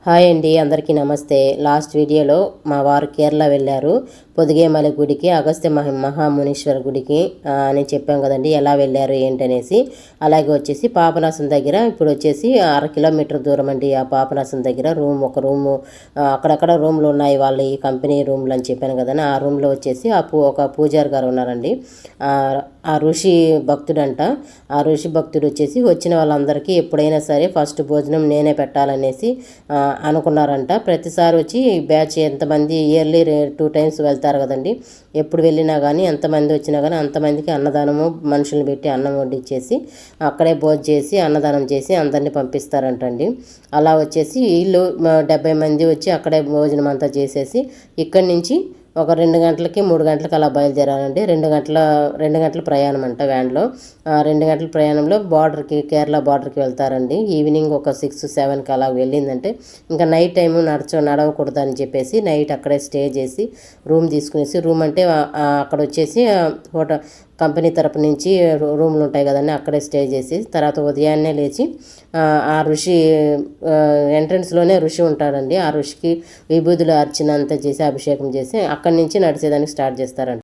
Hi అండి, అందరికీ నమస్తే. లాస్ట్ వీడియోలో మా వారు కేరళ వెళ్ళారు. పొదిగేమల గుడికి, అగస్త్య మహామునీశ్వర గుడికి అని చెప్పాం కదండి, ఎలా వెళ్ళారు ఏంటనేసి. అలాగే వచ్చేసి పాపనాశం దగ్గర ఇప్పుడు వచ్చేసి 1/2 కిలోమీటర్ దూరం అండి. ఆ పాపనాశం దగ్గర ఒక రూము, అక్కడక్కడ రూమ్లు ఉన్నాయి వాళ్ళ ఈ కంపెనీ రూమ్లు అని చెప్పాను కదండి. ఆ రూమ్లో వచ్చేసి ఒక పూజారి గారు ఉన్నారండి. ఆ ఋషి భక్తుడంట. ఆ ఋషి భక్తుడు వచ్చేసి వచ్చిన వాళ్ళందరికీ ఎప్పుడైనా సరే ఫస్ట్ భోజనం నేనే పెట్టాలనేసి అనుకున్నారంట. ప్రతిసారి వచ్చి బ్యాచ్ ఎంతమంది ఇయర్లీ 2 టైమ్స్ వెళ్తారు కదండి. ఎప్పుడు వెళ్ళినా కానీ ఎంతమంది వచ్చినా కానీ అంతమందికి అన్నదానము, మనుషులు పెట్టి అన్నం వడ్డిచ్చేసి అక్కడే భోజనం చేసి అన్నదానం చేసి అందరినీ పంపిస్తారంటండి. అలా వచ్చేసి వీళ్ళు 70 మంది వచ్చి అక్కడే భోజనం అంతా చేసేసి ఇక్కడి నుంచి ఒక 2 గంటలకి 3 గంటలకి అలా బయలుదేరాలండి. 2 గంటల ప్రయాణం అంట వ్యాన్లో. 2 గంటల ప్రయాణంలో కేరళ బార్డర్కి వెళ్తారండి. ఈవినింగ్ ఒక 6-7కి అలా వెళ్ళిందంటే ఇంకా నైట్ టైము నడవకూడదు అని చెప్పేసి నైట్ అక్కడే స్టే చేసి రూమ్ తీసుకునేసి, రూమ్ అంటే అక్కడ వచ్చేసి హోటల్ కంపెనీ తరపు నుంచి రూమ్లు ఉంటాయి కదండి, అక్కడే స్టే చేసి తర్వాత ఉదయాన్నే లేచి ఆ ఋషి ఎంట్రన్స్లోనే ఋషి ఉంటాడండి. ఆ ఋషికి విభూతులు అర్చన అంతా చేసి అభిషేకం చేసి అక్కడి నుంచి నడిచేదానికి స్టార్ట్ చేస్తారంట.